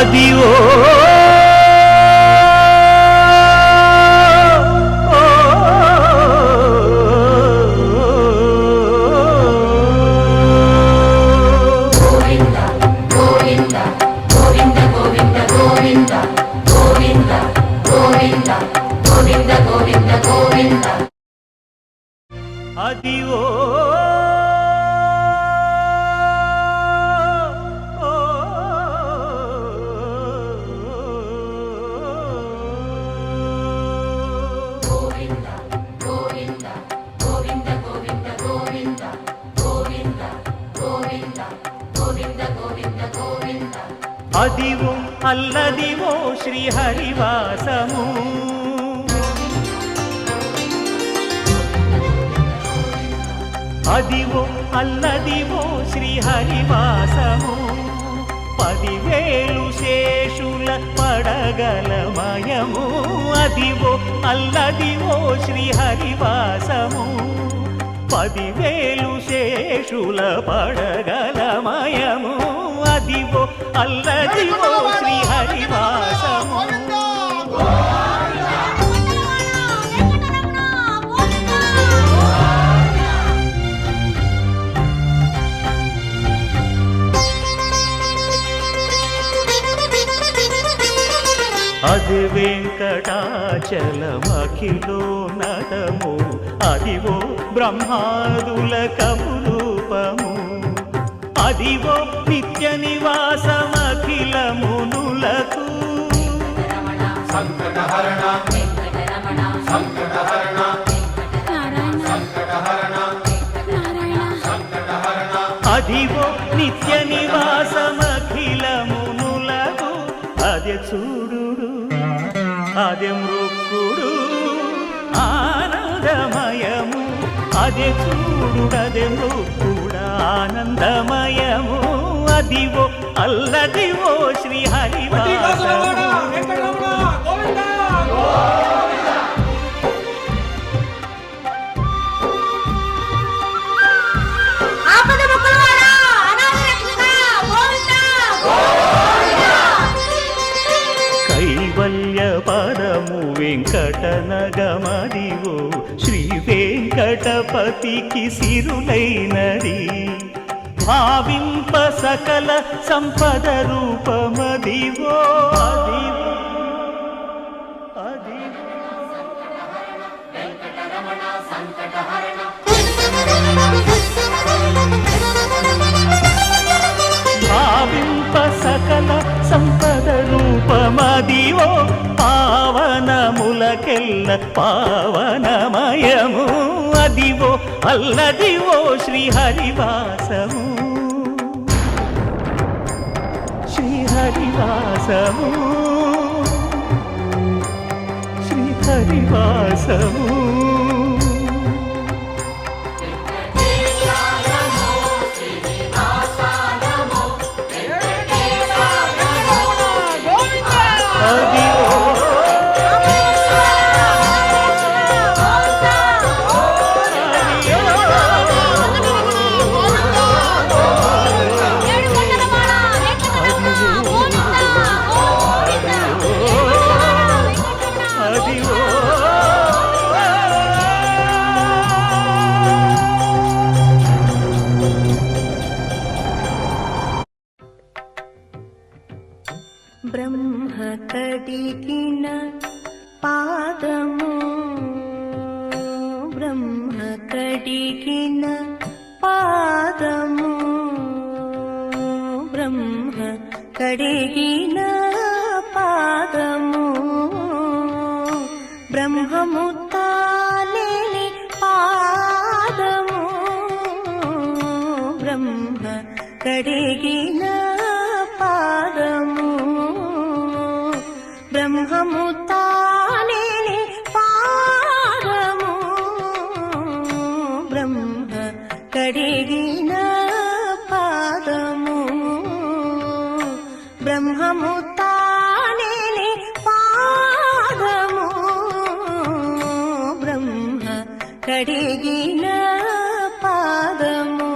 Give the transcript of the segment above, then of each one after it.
అదివో అదివో అదివో అల్లదివో శ్రీహరివాసము అదివో అల్లదివో శ్రీహరివాసము 10,000 శేషుల పడగలమయము అదివో అల్లదివో శ్రీహరివాసము 10,000 శేషుల పడగలమయము అదివో అల్లదివో శ్రీహరివాసము అది వెంకటాచలమఖిలోన్నతము అదివో బ్రహ్మాదుల కమురూపము అదివో నిత్య నివాసమఖిలమునులకు సంకటహరణ సంకటహరణ సంకటహరణ సంకటహరణ అదివో నిత్య నివాసమఖిలమునులకు అదే చూడు అదే మృక్కుడు ఆనందమయము అదే చూడుడదే మృక్కుడు ఆనందమయము అదివో అల్లదివో శ్రీహరివాసము కైవల్య పరము వెంకటనగమదివో శ్రీ వెంకటపతికి సిరులైనది భావింప సకల సంపద రూపమదివో అదివో భావింప సకల సంపద రూపమదివో పావనములకెల్ల పావనమయము అదివో అల్లదివో శ్రీహరివాసము శ్రీహరివాసము శ్రీహరివాసము బ్రహ్మ కడిగిన పాదము బ్రహ్మ కడిగిన పాదము బ్రహ్మ కడిగిన పాదము బ్రహ్మము తానే పాదము బ్రహ్మ కడిగిన పాదము బ్రహ్మము తానే పాదము బ్రహ్మ కడిగిన పాదము బ్రహ్మము తానే పాదము బ్రహ్మ కడిగిన పాదము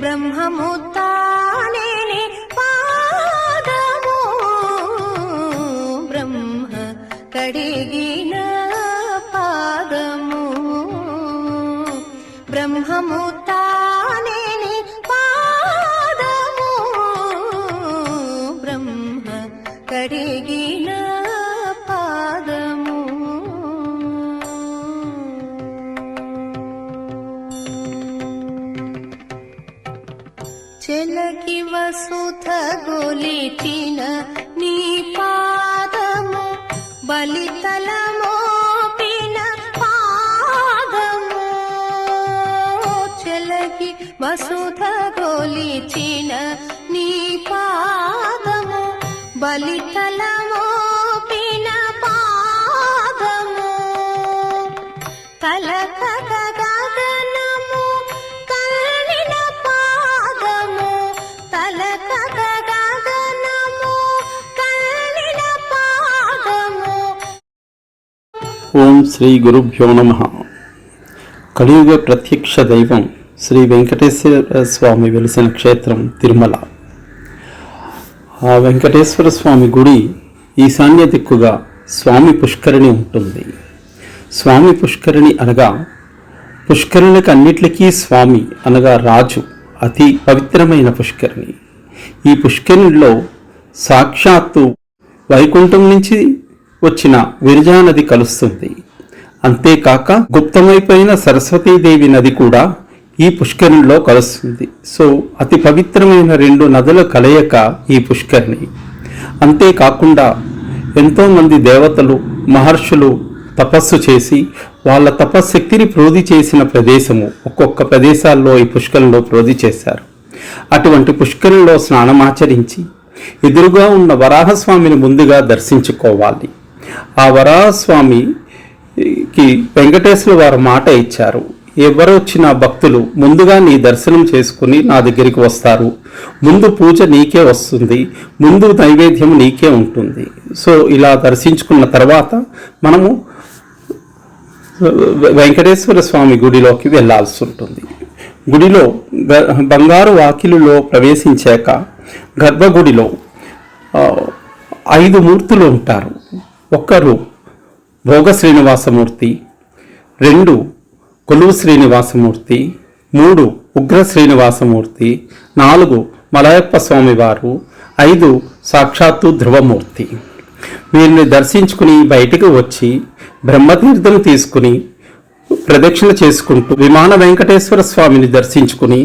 బ్రహ్మము తానే పాదము బ్రహ్మము తానే నీ పాదము బ్రహ్మ కడిగిన పాదము చెలకి వసుధ గొలిచిన నీ పాదము బలితలమోపిన పాదము చెలకి వసుధ గొలిచిన నీ పాదము బలితలమోపిన పాదము కలక గగనము కల్లిన పాదము తలక గగనము కల్లిన పాదము. ఓం శ్రీ గురుభ్యో నమః. కలియుగ ప్రత్యక్ష దైవం శ్రీ వెంకటేశ్వర స్వామి వెలిసిన క్షేత్రం తిరుమల. ఆ వెంకటేశ్వర స్వామి గుడి ఈశాన్య దిక్కుగా స్వామి పుష్కరిణి ఉంటుంది. స్వామి పుష్కరిణి అనగా పుష్కరిణికి అన్నిటికీ స్వామి అనగా రాజు, అతి పవిత్రమైన పుష్కరిణి. ఈ పుష్కరిణిలో సాక్షాత్తు వైకుంఠం నుంచి వచ్చిన విరజా నది కలుస్తుంది. అంతేకాక గుప్తమైపోయిన సరస్వతీదేవి నది కూడా ఈ పుష్కరిణిలో కలుస్తుంది. సో అతి పవిత్రమైన రెండు నదుల కలయిక ఈ పుష్కరిణి. అంతేకాకుండా ఎంతోమంది దేవతలు మహర్షులు తపస్సు చేసి వాళ్ళ తపశ్శక్తిని ప్రోధి చేసిన ప్రదేశము ఒక్కొక్క ప్రదేశాల్లో ఈ పుష్కరిణిలో ప్రోధి చేశారు. అటువంటి పుష్కరిణిలో స్నానమాచరించి ఎదురుగా ఉన్న వరాహస్వామిని ముందుగా దర్శించుకోవాలి. ఆ వరాహస్వామికి వెంకటేశ్వర వారు మాట ఇచ్చారు, ఎవరు వచ్చిన భక్తులు ముందుగా నీ దర్శనం చేసుకుని నా దగ్గరికి వస్తారు, ముందు పూజ నీకే వస్తుంది, ముందు నైవేద్యం నీకే ఉంటుంది. సో ఇలా దర్శించుకున్న తర్వాత మనము వెంకటేశ్వర స్వామి గుడిలోకి వెళ్ళాల్సి ఉంటుంది. గుడిలో బంగారు వాకిలులో ప్రవేశించాక గర్భగుడిలో 5 మూర్తులు ఉంటారు. ఒకరు భోగ శ్రీనివాసమూర్తి, 2 కొలువు శ్రీనివాసమూర్తి, 3 ఉగ్ర శ్రీనివాసమూర్తి, 4 మలయప్ప స్వామివారు, 5 సాక్షాత్తు ధ్రువమూర్తి. వీరిని దర్శించుకుని బయటికి వచ్చి బ్రహ్మతీర్థం తీసుకుని ప్రదక్షిణ చేసుకుంటూ విమాన వెంకటేశ్వర స్వామిని దర్శించుకుని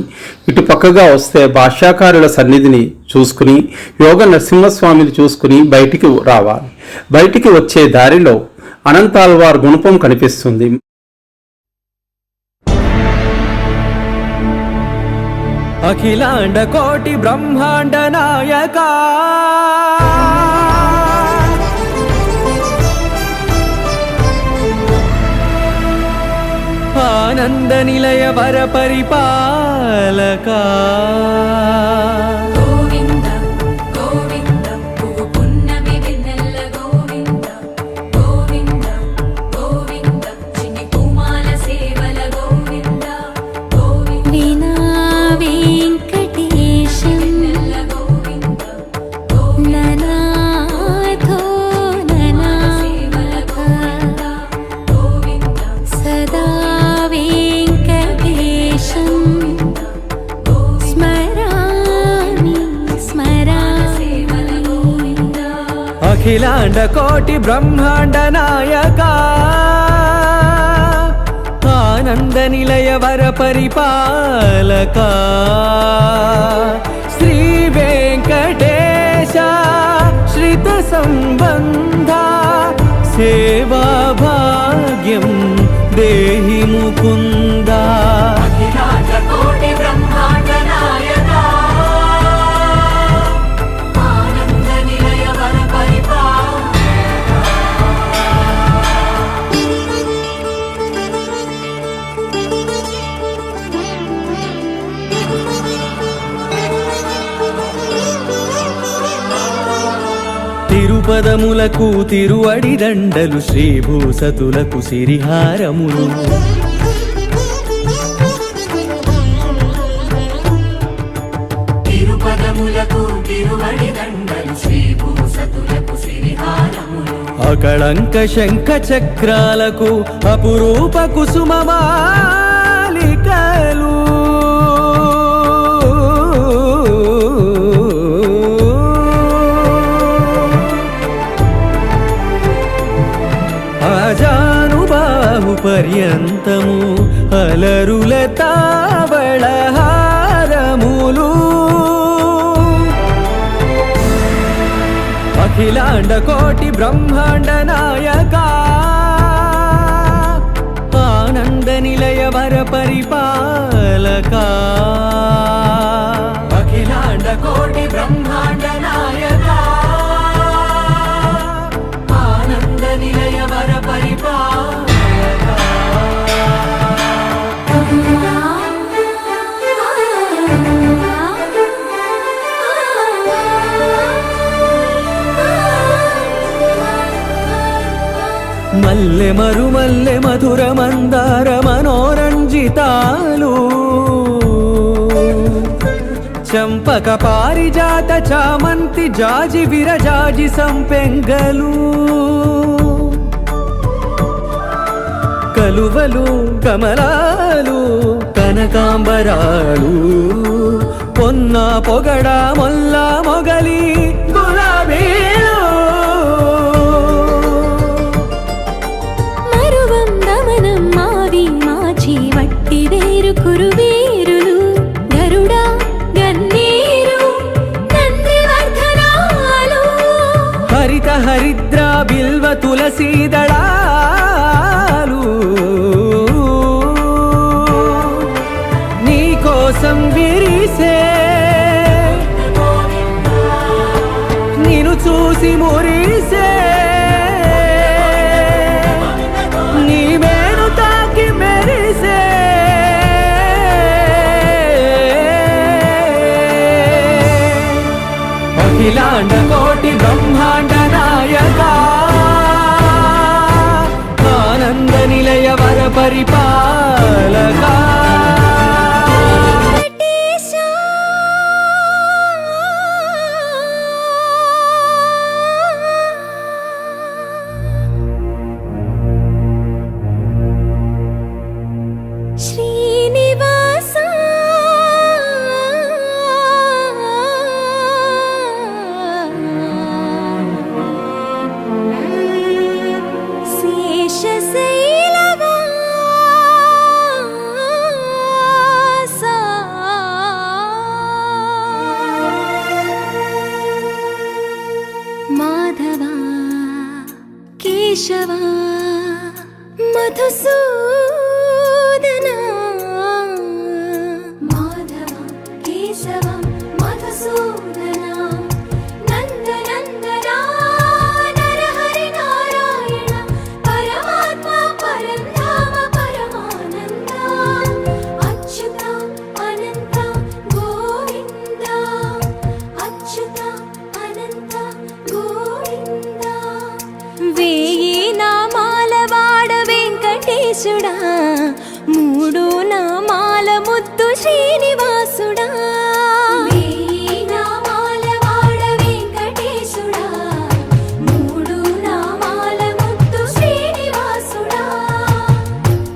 ఇటు పక్కగా వస్తే భాష్యాకారుల సన్నిధిని చూసుకుని యోగ నరసింహస్వామిని చూసుకుని బయటికి రావాలి. బయటికి వచ్చే దారిలో అనంతాల్వార్ గుణపం కనిపిస్తుంది. అఖిలాండ కోటి బ్రహ్మాండ నాయక ఆనంద నిలయ వర పరిపాలక గోవింద గోవింద పువ్వు పున్నమి వెన్నెల గోవింద గోవింద గోవింద చిన్ని పూమాల సేవల గోవింద గోవింద వినా వెంకటేశం వెన్నెల గోవింద ననాథో ననా సేవల గోవింద గోవింద సదా వెంకటేశం స్మరామి స్మరామి సేవల గోవింద అఖిలాండ కోటి బ్రహ్మాండ నాయక ఆనంద నిలయ వర పరిపాలక శ్రీ వెంకటేశ శ్రిత సంబంధ సేవా భాగ్యం దేహి ముకుంద. అఖిలాండ కోటి బ్రహ్మాండ నాయక ఆనంద నిలయ వర తిరుపదములకు తిరువడి దండలు శ్రీభూసతులకు సిరిహారములు తిరుపదములకు తిరువడి దండలు శ్రీభూసతులకు సిరిహారములు అకళంక శంఖ చక్రాలకు అపురూప కుసుమమాలిక కలలు ఆజానుబాహు పర్యంతము అలరుల తావళహారములు అఖిలాండ కోటి బ్రహ్మాండ నాయక ఆనంద నిలయ వర పరిపాలక అఖిలాండ కోటి బ్రహ్మాండ నాయక ఆనంద నిలయ వర పరిపాలక మల్లె మరుమల్లె మధుర మందార మనోరంజితాలు చంపక పారిజాత చామంతి జాజి విరజాజి సంపెంగలు కలువలు కమలాలు కనకాంబరాలు పొన్న పొగడ మొల్ల మొగలి గులాబీలు మరువందమనం మావి మాచి వట్టి వేరు కురువీరులు గరుడా గన్నీరు నందివర్ధనాలు హరిత హరిద్ర బిల్వ తులసీదళాలు నీకోసం విరిసే నిన్ను చూసి మురిసే నీ మేను తాకి మెరిసే అఖిలాండ కోటి బ్రహ్మాండ నాయక ఆనంద నిలయ వర పరిపాలక వెంకటేశా శ్రీనివాస శేషశైలవాస మాధవ కేశవ మధుసూదన మాధవ కేశవ మధుసూదన నందనందన నరహరి నారాయణ పరమాత్మ పరంధామ పరమానంద అచ్యుత అనంత గోవింద అచ్యుత అనంత గోవింద వేయి నామాల వాడ వెంకటేశుడా మూడు నామాల ముద్దు శ్రీనివాసుడా వేయి నామాల వాడ వెంకటేశుడా మూడు నామాల ముద్దు శ్రీనివాసుడా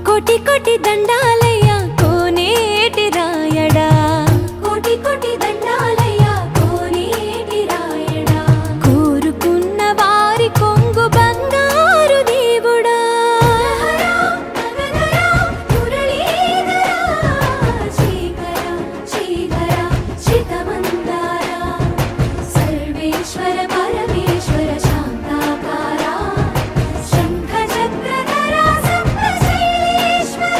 కోటి కోటి దండాలయ్య కోనేటి రాయడా కోటి కోటి దండాలయ్య కోనేటి రాయడా కోరుకున్న వారి కొంగు బంగారు దేవుడా శ్రీకర శ్రీధర శ్రితమందార సర్వేశ్వర పరమేశ్వర శాంతాకార శంఖ చక్రధర సప్తశైలేశ్వర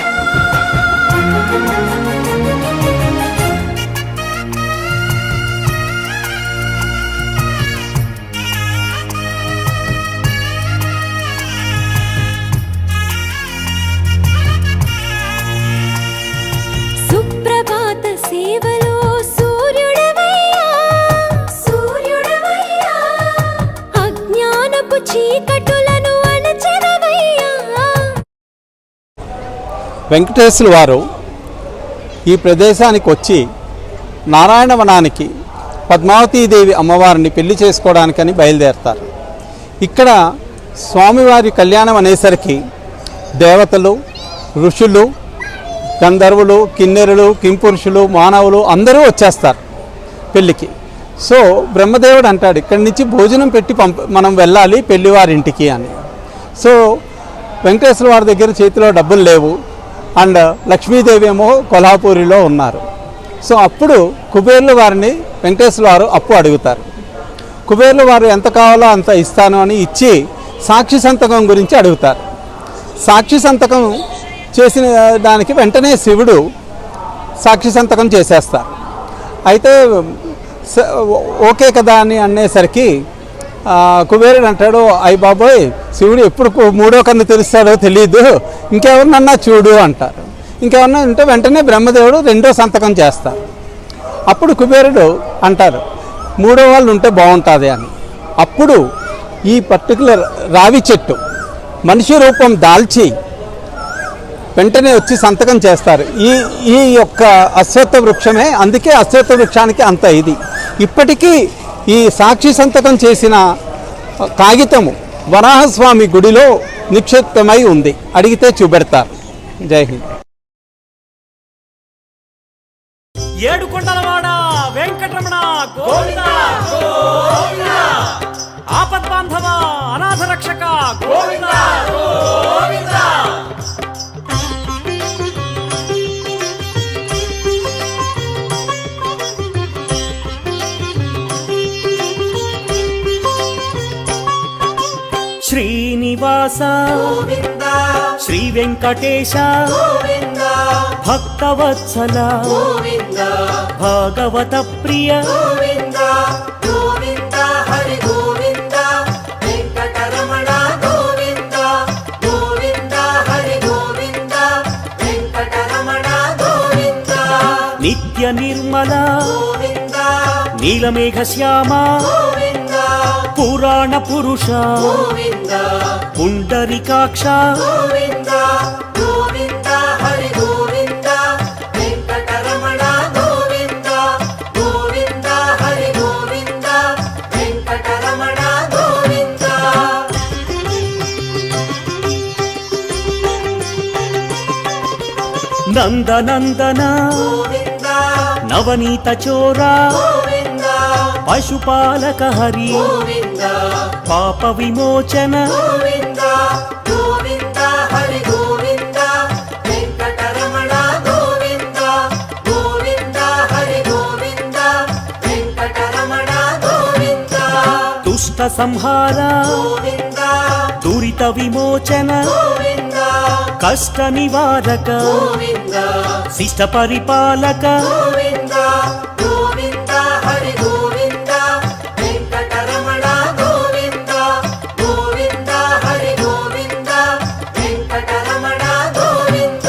సుప్రభాత సేవలో సూర్యుడవయ్యా సూర్యుడవయ్యా అజ్ఞానపు చీకటులను అణచెదవయ్యా వెంకటేశ్వర వారు ఈ ప్రదేశానికి వచ్చి నారాయణవనానికి పద్మావతీదేవి అమ్మవారిని పెళ్లి చేసుకోవడానికని బయలుదేరతారు. ఇక్కడ స్వామివారి కళ్యాణం అనేసరికి దేవతలు, ఋషులు, గంధర్వులు, కిన్నెరులు, కింపురుషులు, మానవులు అందరూ వచ్చేస్తారు పెళ్ళికి. సో బ్రహ్మదేవుడు అంటాడు, ఇక్కడి నుంచి భోజనం పెట్టి మనం వెళ్ళాలి పెళ్లివారింటికి అని. సో వెంకటేశ్వర వారి దగ్గర చేతిలో డబ్బులు లేవు, అండ్ లక్ష్మీదేవి ఏమో కొల్హాపూరిలో ఉన్నారు. సో అప్పుడు కుబేర్ల వారిని వెంకటేశ్వర వారు అప్పు అడుగుతారు. కుబేర్ల వారు ఎంత కావాలో అంత ఇస్తాను అని ఇచ్చి సాక్షి సంతకం గురించి అడుగుతారు. సాక్షి సంతకం చేసిన దానికి వెంటనే శివుడు సాక్షి సంతకం చేసేస్తారు. అయితే ఓకే కదా అని అనేసరికి కుబేరుడు అంటాడు, అయ్య బాబోయ్, శివుడు ఎప్పుడు మూడో కన్ను తెలుస్తాడో తెలియదు, ఇంకెవరినన్నా చూడు అంటారు. ఇంకెవరన్నా అంటే వెంటనే బ్రహ్మదేవుడు రెండో సంతకం చేస్తారు. అప్పుడు కుబేరుడు అంటారు, మూడో వాళ్ళు ఉంటే బాగుంటుంది అని. అప్పుడు ఈ పర్టికులర్ రావి చెట్టు మనిషి రూపం దాల్చి వెంటనే వచ్చి సంతకం చేస్తారు. ఈ యొక్క అశ్వత్థ వృక్షమే, అందుకే అశ్వత్థ వృక్షానికి అంత ఇది. ఇప్పటికీ ఈ సాక్షి సంతకం చేసిన కాగితము వరాహస్వామి గుడిలో నిక్షిప్తమై ఉంది, అడిగితే చూపెడతారు. జై హింద్. ఏడుకొండలవాడ వెంకటరమణ గోవింద గోవింద, ఆపద్బాంధవ అనాథ రక్షక గోవింద గోవింద. శ్రీనివాస గోవింద శ్రీ వెంకటేశ గోవింద భక్తవత్సల గోవింద భాగవత ప్రియ గోవింద గోవింద హరి గోవింద వెంకటరమణ గోవింద గోవింద హరి గోవింద వెంకటరమణ గోవింద నిత్య నిర్మల గోవింద నీలమేఘ శ్యామ గోవింద పురాణ పురుష గోవింద పుండరీకాక్ష గోవింద గోవింద హరి గోవింద వెంకటరమణ గోవింద గోవింద హరి గోవింద వెంకటరమణ గోవింద. నందనందన గోవింద నవనీత చోర గోవింద పశుపాలక హరి గోవింద పాప విమోచన గోవింద గోవింద హరి గోవింద వెంకటరమణ గోవింద గోవింద హరి గోవింద వెంకటరమణ గోవింద. దుష్ట సంహార గోవింద దురిత విమోచన గోవింద కష్ట నివారక గోవింద శిష్ట పరిపాలక గోవింద గోవింద హరి గోవింద వెంకటరమణ గోవింద గోవింద హరి గోవింద వెంకటరమణ గోవింద.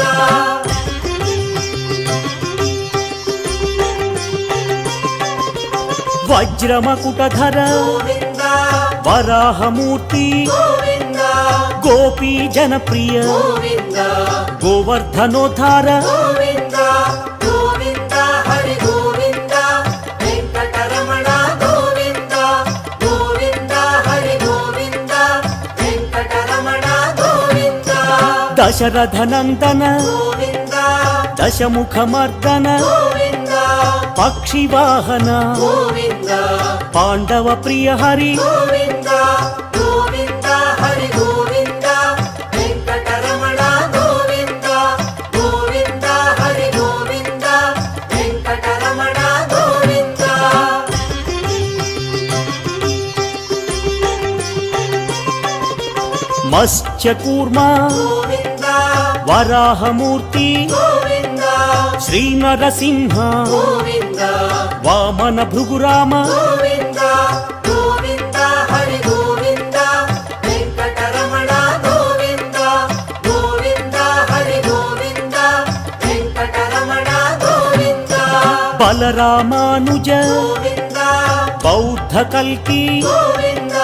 వజ్రమకుటధర గోవింద వరాహమూర్తి గోవింద గోపీ జనప్రియ గోవింద గోవర్ధనోద్ధార గోవింద గోవింద హరి గోవింద వెంకటరమణ గోవింద గోవింద హరి గోవింద వెంకటరమణ గోవింద. దశరథనందన గోవింద దశముఖమర్దన గోవింద పక్షివాహన గోవింద పాండవ ప్రియ హరి గోవింద గోవింద హరి గోవింద వెంకటరమణ గోవింద గోవింద హరి గోవింద వెంకటరమణ గోవింద. మత్స్యకూర్మ గోవింద వరాహమూర్తి గోవింద శ్రీ నరసింహ గోవింద వామన భృగురామ గోవింద గోవింద హరి గోవింద వెంకటరమణ గోవింద గోవింద హరి గోవింద వెంకటరమణ గోవింద. బలరామానుజ గోవింద బౌద్ధ కల్కి గోవింద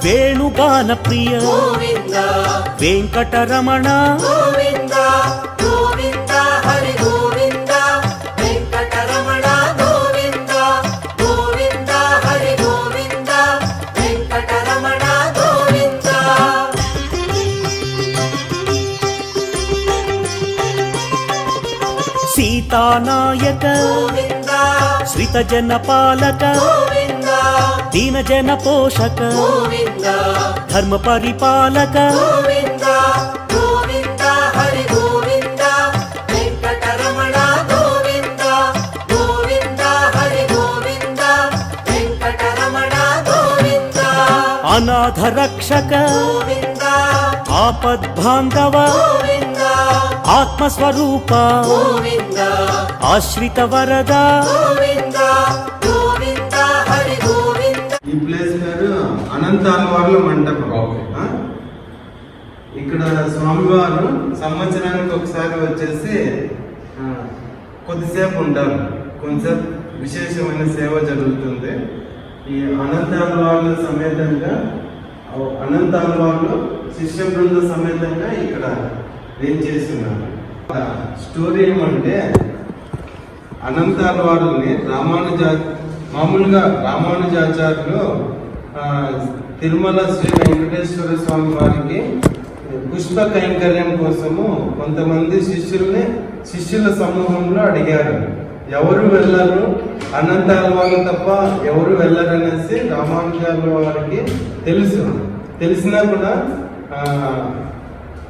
వేణుగాన ప్రియ గోవింద వెంకటరమణ గోవింద గోవింద హరి గోవింద వెంకటరమణ గోవింద గోవింద హరి గోవింద వెంకటరమణ గోవింద. కథానాయక గోవింద శ్రిత జన పాలక గోవింద దీన జన పోషక గోవింద ధర్మ పరిపాలక గోవింద గోవింద హరి గోవింద వెంకటరమణ గోవింద గోవింద హరి గోవింద వెంకటరమణ గోవింద అనాథ రక్షక గోవింద ఆపద్బాంధవ గోవింద ఆత్మస్వరూప గోవింద ఆశ్రిత వరద గోవింద గోవింద హరి గోవింద. ఈ ప్లేస్ పేరు అనంతాలవార్ల మంటపం. ఆ? ఇక్కడ స్వామివారు సంవత్సరానికి ఒకసారి వచ్చేసి కొద్దిసేపు ఉంటారు. కొంచెంసేపు విశేషమైన సేవ జరుగుతుంది. ఈ అనంతాలవార్ల సమేతంగా అనంతాలవార్లు శిష్య బృంద సమేతంగా ఇక్కడ ఏం చేస్తున్నారు. స్టోరీ ఏమంటే అనంతాలవార్లని మామూలుగా రామానుజాచార్యులు తిరుమల శ్రీ వెంకటేశ్వర స్వామి వారికి పుష్ప కైంకర్యం కోసము కొంతమంది శిష్యుల సమూహంలో అడిగారు. ఎవరు వెళ్ళరు, అనంతాలవారు తప్ప ఎవరు వెళ్ళరు అనేసి రామానుజాల వారికి తెలిసినా కూడా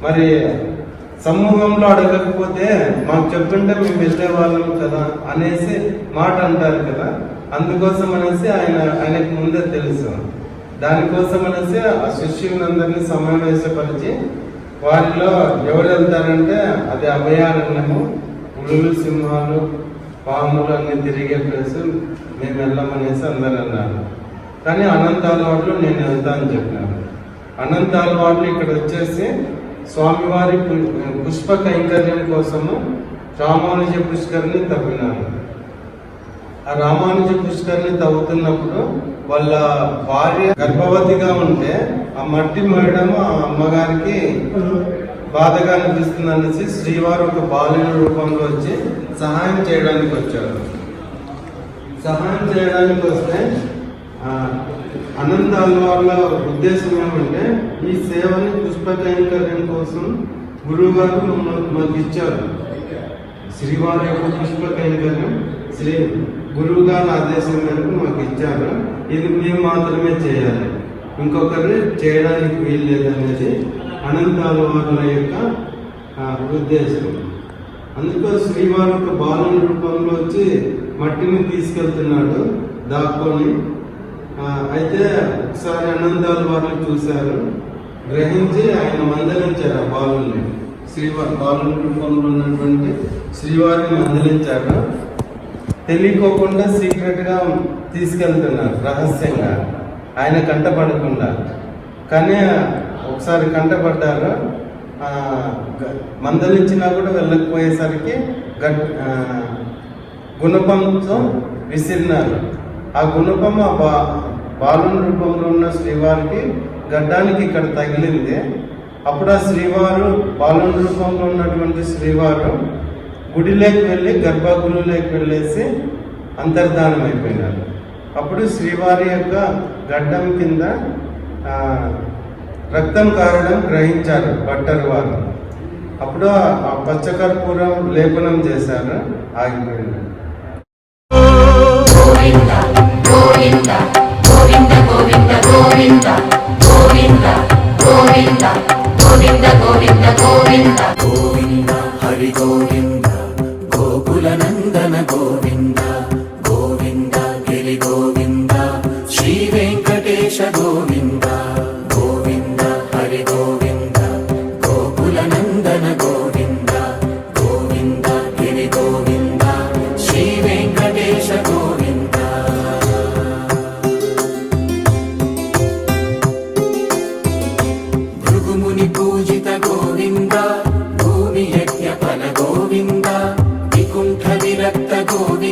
మరి సమూహంలో అడగకపోతే మాకు చెప్తుంటే మేము వెళ్ళే వాళ్ళం కదా అనేసి మాట అంటారు కదా. అందుకోసం అనేసి ఆయనకు ముందే తెలుసు. దానికోసం అనేసి ఆ శిష్యులందరినీ సమావేశపరిచి వారిలో ఎవరు వెళ్తారంటే అది అభయారణ్యము, పులులు, సింహాలు, పాములు అన్ని తిరిగే ప్లేసు, మేము వెళ్ళమనేసి అందరు అన్నారు. కానీ అనంతాలవార్లు నేను వెళ్తా అని చెప్పినాను. అనంతాలవార్లు ఇక్కడ వచ్చేసి స్వామివారి పుష్ప కైంకర్యం కోసము రామానుజ పుష్కరిని తవ్వినారు. ఆ రామానుజ పుష్కరిని తవ్వుతున్నప్పుడు వాళ్ళ భార్య గర్భవతిగా ఉంటే ఆ మట్టి మోయడం ఆ అమ్మగారికి బాధగా అనిపిస్తుంది అనేసి శ్రీవారు ఒక బాలుని రూపంలో వచ్చి సహాయం చేయడానికి వచ్చారు. సహాయం చేయడానికి వస్తే అనంతాలవార్ల ఉద్దేశం ఏమంటే ఈ సేవని పుష్ప కైంకర్యం కోసం గురువు గారు మాకు ఇచ్చారు. శ్రీవారి యొక్క పుష్ప కైంకర్యం గురువు గారి ఆదేశం మేరకు మాకు ఇచ్చారు. ఇది మేము మాత్రమే చేయాలి, ఇంకొకరు చేయడానికి వీలు లేదనేది అనంతాలవార్ల యొక్క ఉద్దేశం. అందుకో శ్రీవారు ఒక బాలుని రూపంలో వచ్చి మట్టిని తీసుకెళ్తున్నాడు దాక్కొని. అయితే ఒకసారి అనంతాలవార్లు చూశారు, గ్రహించి ఆయన మందలించారు ఆ బాలుని. బాలుని రూపంలో ఉన్నటువంటి శ్రీవారిని మందలించారు. తెలియకోకుండా సీక్రెట్గా తీసుకెళ్తున్నారు రహస్యంగా, ఆయన కంటపడకుండా. కానీ ఒకసారి కంటపడ్డారు. మందలించినా కూడా వెళ్ళకపోయేసరికి గుణపంతో విసిరినారు. ఆ గుణపం ఆ బాలుని రూపంలో ఉన్న శ్రీవారికి గడ్డానికి ఇక్కడ తగిలింది. అప్పుడు ఆ శ్రీవారు బాలుని రూపంలో ఉన్నటువంటి శ్రీవారు గుడిలోకి వెళ్ళి గర్భగుడిలోకి వెళ్ళేసి అంతర్ధానం అయిపోయినారు. అప్పుడు శ్రీవారి యొక్క గడ్డం కింద రక్తం కారడం గ్రహించారు భట్టర్ వారు. అప్పుడు ఆ పచ్చకర్పూరం లేపనం చేశారు, ఆగిపోయింది. గోవింద గోవింద గోవింద గోవింద గోవింద గోవింద గోవింద గోవింద గోవింద గోవింద హరి గోవింద గోకుల నందన గోవింద గోవింద గిరి గోవింద శ్రీ వెంకటేశ గోవింద గోవింద హరి గోవింద గోకుల నందన గోవింద గోవింద గిరి గోవింద శ్రీ వెంకటేశ గోవింద భృగుముని పూజిత గోవింద భూమి యజ్ఞ ఫల గోవింద వికుంఠ విరక్త గోవింద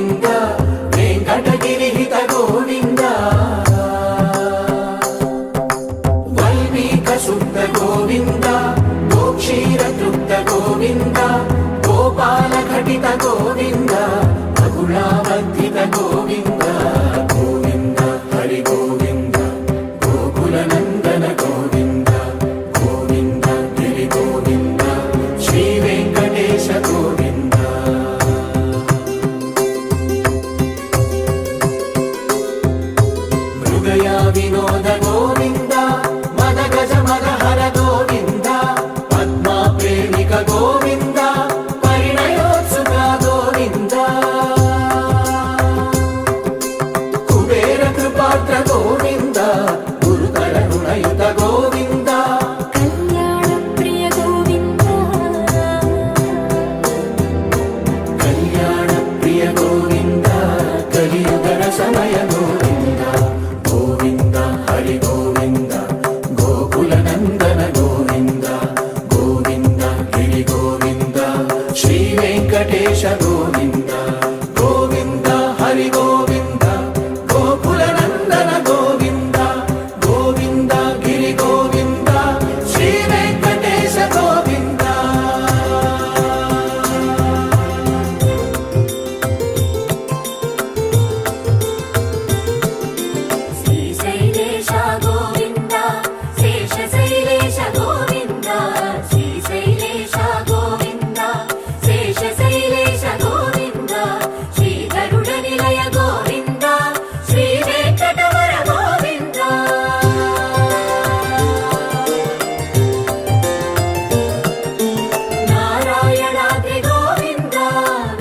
సమయ గోవింద గోవింద హరి గోవింద గోకుల నందన గోవింద గోవింద గిరి గోవింద శ్రీ వెంకటేశ గోవింద గోవింద హరి గోవింద గోకుల నందన గోవింద గోవింద గిరి గోవింద శ్రీ వెంకటేశ గోవింద శ్రీశైలేశ గోవింద శేషశైలేశ గోవింద శ్రీశైలేశ గోవింద శేషశైలేశ గోవింద శ్రీ గరుడ నిలయ గోవింద శ్రీ వెంకటవర గోవింద నారాయణాద్రి గోవింద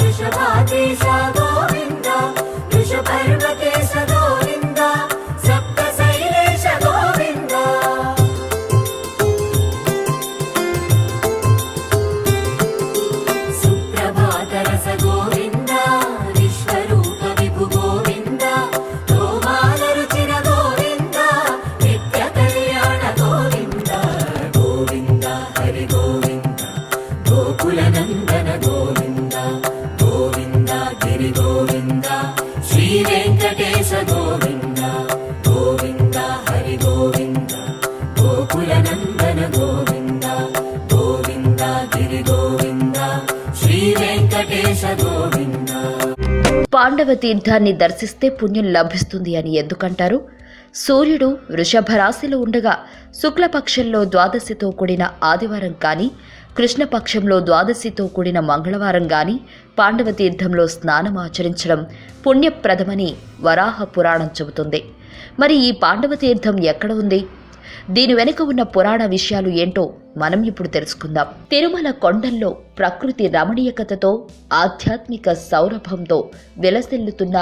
వృషభాద్రీశ గోవింద వృషపర్వతేశ గోవింద సప్తశైలేశ గోవింద సుప్రభాతరస గోవింద విశ్వరూప విభు గోవింద గోమాల రుచిర గోవింద నిత్య కళ్యాణ గోవింద గోవింద హరి గోవింద గోకుల నందన గోవింద గోవింద గిరి గోవింద శ్రీ వెంకటేశ గోవింద గోవింద హరి గోవింద గోకుల నందన గోవింద గోవింద గిరి గోవింద శ్రీ వెంకటేశ గోవింద. పాండవ తీర్థాన్ని దర్శిస్తే పుణ్యం లభిస్తుంది అని ఎందుకంటారు? సూర్యుడు వృషభ రాశిలో ఉండగా శుక్లపక్షంలో ద్వాదశితో కూడిన ఆదివారం కానీ కృష్ణపక్షంలో ద్వాదశితో కూడిన మంగళవారం కానీ పాండవ తీర్థంలో స్నానం ఆచరించడం పుణ్యప్రదమని వరాహ పురాణం చెబుతుంది. మరి ఈ పాండవ తీర్థం ఎక్కడ ఉంది? దీని వెనుక ఉన్న పురాణ విషయాలు ఏంటో మనం ఇప్పుడు తెలుసుకుందాం. తిరుమల కొండల్లో ప్రకృతి రమణీయకతతో ఆధ్యాత్మిక సౌరభంతో విలసిల్లుతున్న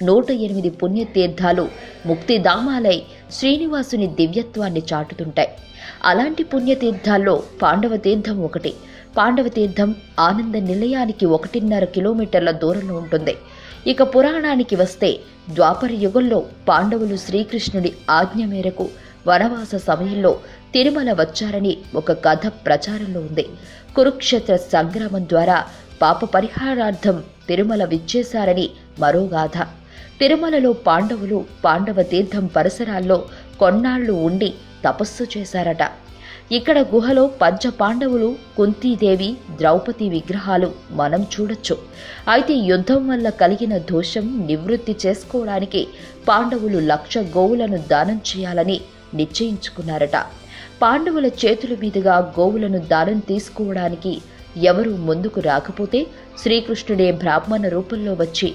108 పుణ్యతీర్థాలు ముక్తిధామాలై శ్రీనివాసుని దివ్యత్వాన్ని చాటుతుంటాయి. అలాంటి పుణ్యతీర్థాల్లో పాండవ తీర్థం ఒకటి. పాండవ తీర్థం ఆనంద నిలయానికి 1.5 కిలోమీటర్ల దూరంలో ఉంటుంది. ఇక పురాణానికి వస్తే ద్వాపర యుగంలో పాండవులు శ్రీకృష్ణుడి ఆజ్ఞ మేరకు వనవాస సమయంలో తిరుమల వచ్చారని ఒక కథ ప్రచారంలో ఉంది. కురుక్షేత్ర సంగ్రామం ద్వారా పాప పరిహారార్థం తిరుమల విచ్చేశారని మరో గాథ. తిరుమలలో పాండవులు పాండవ తీర్థం పరిసరాల్లో కొన్నాళ్లు ఉండి తపస్సు చేశారట. ఇక్కడ గుహలో పంచ పాండవులు, కుంతీదేవి, ద్రౌపది విగ్రహాలు మనం చూడొచ్చు. అయితే యుద్ధం వల్ల కలిగిన దోషం నివృత్తి చేసుకోవడానికి పాండవులు 1,00,000 గోవులను దానం చేయాలని నిశ్చయించుకున్నారట. పాండవుల చేతుల మీదుగా గోవులను దానం తీసుకోవడానికి ఎవరూ ముందుకు రాకపోతే శ్రీకృష్ణుడే బ్రాహ్మణ రూపంలో వచ్చి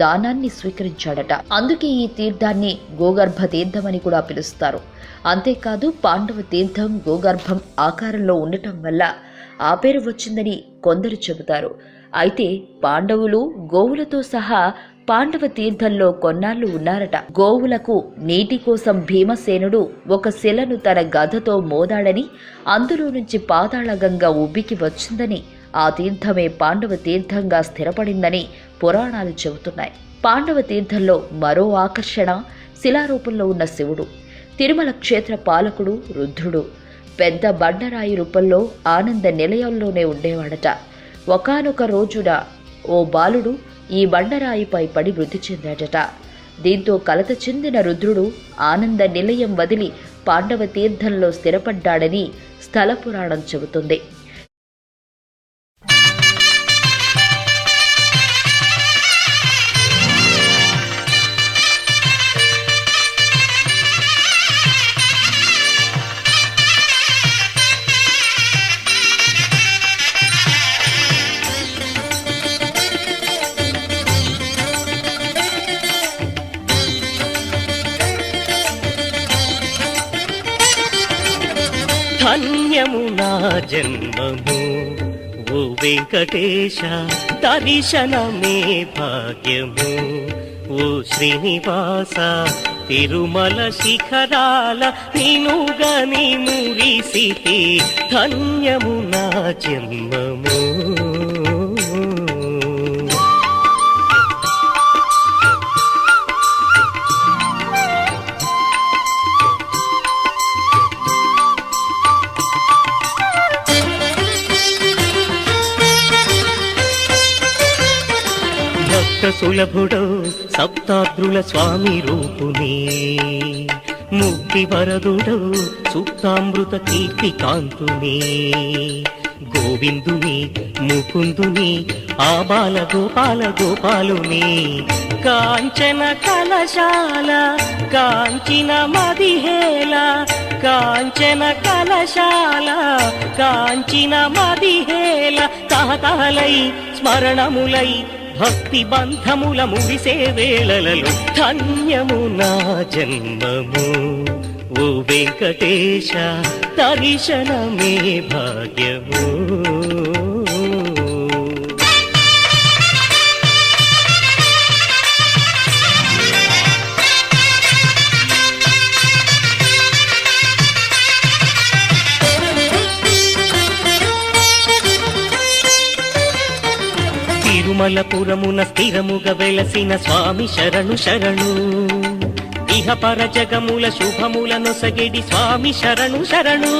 దానాన్ని స్వీకరించాడట. అందుకే ఈ తీర్థాన్ని గోగర్భ తీర్థమని కూడా పిలుస్తారు. అంతేకాదు పాండవ తీర్థం గోగర్భం ఆకారంలో ఉండటం వల్ల ఆ పేరు వచ్చిందని కొందరు చెబుతారు. అయితే పాండవులు గోవులతో సహా పాండవ తీర్థంలో కొన్నాళ్లు ఉన్నారట. గోవులకు నీటి కోసం భీమసేనుడు ఒక శిలను తన గదతో మోదాడని, అందులో నుంచి పాతాళగంగ ఉబ్బికి వచ్చిందని, ఆ తీర్థమే పాండవ తీర్థంగా స్థిరపడిందని పురాణాలు చెబుతున్నాయి. పాండవ తీర్థంలో మరో ఆకర్షణ శిలారూపంలో ఉన్న శివుడు. తిరుమల క్షేత్ర పాలకుడు రుద్రుడు పెద్ద బండరాయి రూపంలో ఆనంద నిలయంలోనే ఉండేవాడట. ఒకానొక రోజున ఓ బాలుడు ఈ బండరాయిపై పడి మృతి చెందాడట. దీంతో కలత చెందిన రుద్రుడు ఆనంద నిలయం వదిలి పాండవ తీర్థంలో స్థిరపడ్డాడని స్థల పురాణం చెబుతుంది. ధన్యము నా జన్మము ఓ వెంకటేశ, దర్శనమే భాగ్యము ఓ శ్రీనివాస. తిరుమల శిఖరాల నినుగని మురిసితే ధన్యము నా జన్మము. సులభుడో సప్తాద్రుల స్వామి రూపునే ముక్తి వరదుడో సుప్తామృత కీర్తి కాంతునే గోవిందుని ముకుందుని ఆబాల గోపాల గోపాలుని కాంచన కలశాల కాంచిన మదిహేల కాంచన కలశాల కాంచిన మదిహేల తహతహలై స్మరణములై భక్తి బంధముల ముగిసే వేళలలో ధన్యము నా జన్మము ఓ వెంకటేశ దర్శనమే భాగ్యము తిరుమలపురమున స్థిరముగా వెలసిన స్వామి శరణు శరణు ఇహ పర జగముల శుభముల నొసగిడి స్వామి శరణు శరణు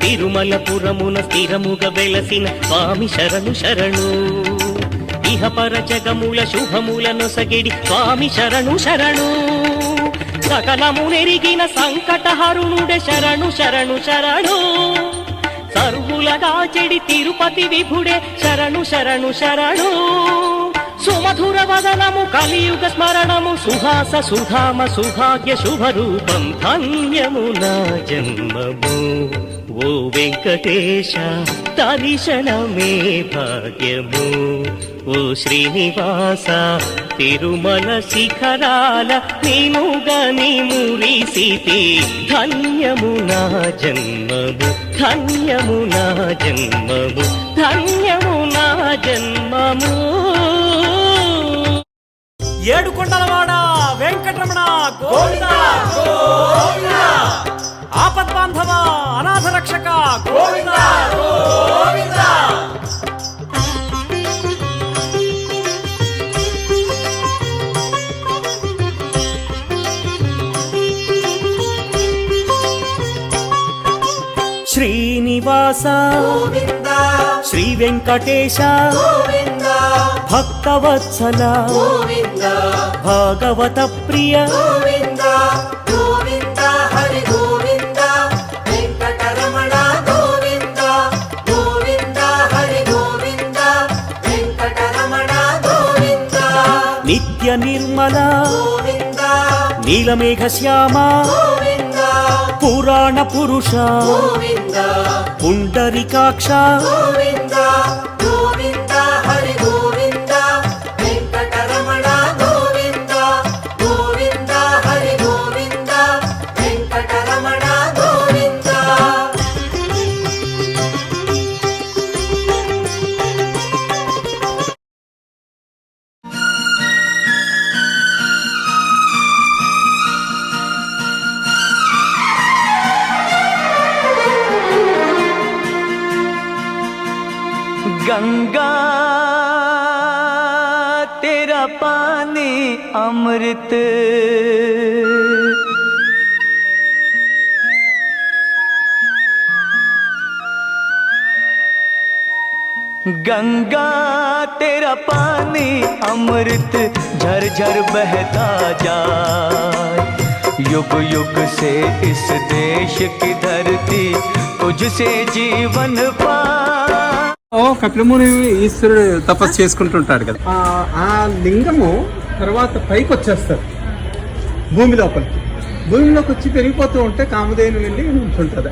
తిరుమలపురమున స్థిరముగా వెలసిన స్వామి శరణు శరణు ఇహ పర జగముల శుభముల నొసగిడి స్వామి శరణు శరణు సకలము నెరిగిన సంకటహరుణుడే శరణు శరణు శరణు సర్వులగా చెడి తిరుపతి విభుడే శరణు శరణు శరణు సుమధుర వదనము కలియుగ స్మరణము సుహాస సుధామ సుభాగ్య శుభరూపం ధన్యము నా జన్మము ఓ వెంకటేశ దర్శనమే భాగ్యము ఓ శ్రీనివాస తిరుమల శిఖరాల నేను గని మురిసితి ధన్యము నా జన్మము ధన్యము నా జన్మము ధన్యము నా జన్మము ఏడుకొండలవాడ వెంకటరమణ గోవిందా గోవిందా ఆపద్బాంధవ అనాథ రక్షక గోవిందా గోవిందా శ్రీనివాస గోవిందా శ్రీ వెంకటేశ గోవిందా భక్తవత్సల గోవిందా భాగవత ప్రియ గోవిందా గోవిందా హరి గోవిందా వెంకటరమణ గోవిందా గోవిందా హరి గోవిందా వెంకటరమణ గోవిందా నిత్య నిర్మల గోవిందా నీలమేఘ శ్యామ గోవిందా పురాణ పురుష గోవిందా పుండరికాక్ష గోవిందా గోవిందా హరి గోవిందా వెంకటరమణ గోవిందా గోవిందా హరి గోవిందా వెంకటరమణ గోవిందా गंगा तेरा पानी अमृत गंगा तेरा पानी अमृत झरझर बहता जाए युग युग से इस देश की धरती तुझसे जीवन पाए ఓ కపిలముని ఈశ్వరుడు తపస్సు చేసుకుంటుంటాడు కదా ఆ లింగము తర్వాత పైకి వచ్చేస్తారు భూమి లోపలికి వచ్చి పెరిగిపోతూ ఉంటే కామధేను వెళ్ళి ఉంటుంటుంది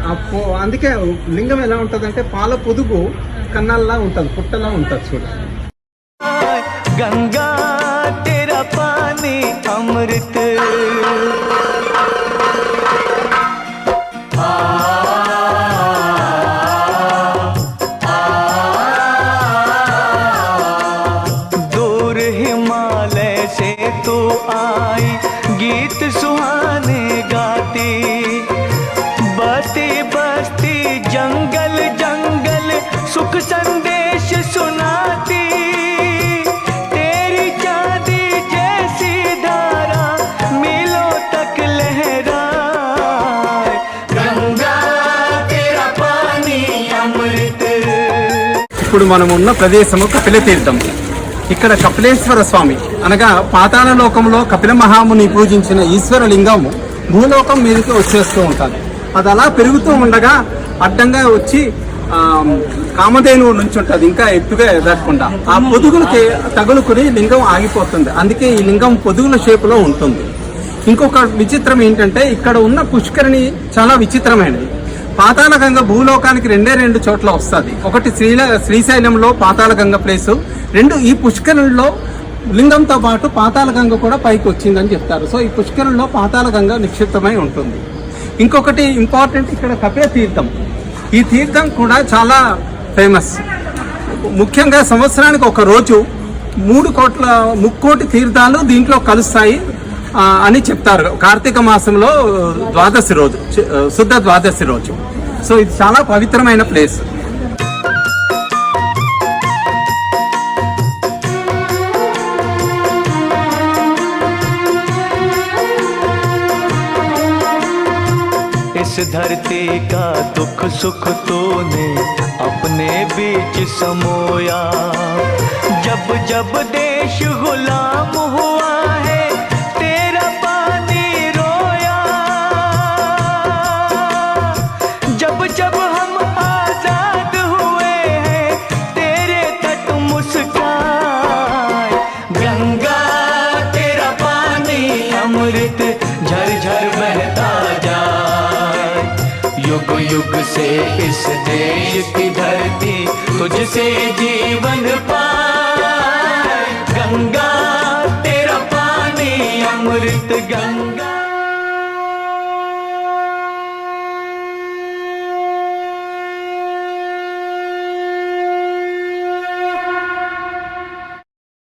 అందుకే లింగం ఎలా ఉంటుంది అంటే పాల పొదుగు కన్నాల్లా ఉంటుంది పుట్టలా ఉంటుంది చూడ गंगा तेरा पानी अमृत दूर हिमालय से तू आई गीत सुहाने गाती बस्ती बस्ती जंगल जंगल सुख संदेश सुनाती तेरी चांदी जैसी धारा मीलों तक लहराए गंगा तेरा पानी अमृत ఇప్పుడు మనం ఉన్న ప్రదేశము కపిల తీర్థం ఇక్కడ కపిలేశ్వర స్వామి అనగా పాతాళ లోకంలో కపిల మహాముని పూజించిన ఈశ్వర లింగం భూలోకం మీదకి వచ్చేస్తూ ఉంటుంది. అది అలా పెరుగుతూ ఉండగా అడ్డంగా వచ్చి కామధేనువు నుంచి ఉంటుంది, ఇంకా ఎత్తుగా ఎదగకుండా ఆ పొదుగులకి తగులుకుని లింగం ఆగిపోతుంది. అందుకే ఈ లింగం పొదుగుల షేపులో ఉంటుంది. ఇంకొక విచిత్రం ఏంటంటే ఇక్కడ ఉన్న పుష్కరిణి చాలా విచిత్రమైనది. పాతాళగంగ భూలోకానికి రెండు చోట్ల వస్తుంది. ఒకటి శ్రీశైలంలో పాతాళగంగ ప్లేసు, రెండు ఈ పుష్కరిణిలో లింగంతో పాటు పాతాళగంగ కూడా పైకి వచ్చిందని చెప్తారు. సో ఈ పుష్కరిణిలో పాతాళగంగ నిక్షిప్తమై ఉంటుంది. ఇంకొకటి ఇంపార్టెంట్, ఇక్కడ కపిల తీర్థం. ఈ తీర్థం కూడా చాలా ఫేమస్. ముఖ్యంగా సంవత్సరానికి ఒక రోజు 3 తీర్థాలు దీంట్లో కలుస్తాయి అని చెప్తారు. కార్తీక మాసంలో ద్వాదశి రోజు, శుద్ధ ద్వాదశి రోజు. సో ఇది చాలా పవిత్రమైన ప్లేస్. इस धरती का दुख सुख तूने अपने बीच समोया। जब जब देश गुलाम हुआ है तेरा पानी रोया। जब जब हम आजाद हुए हैं तेरे तट मुस्काए। गंगा तेरा पानी अमृत झर झर बहता जाए। युग युग से इस देश की धरती तुझसे जीवन पाए। गंगा तेरा पानी अमृत गंगा।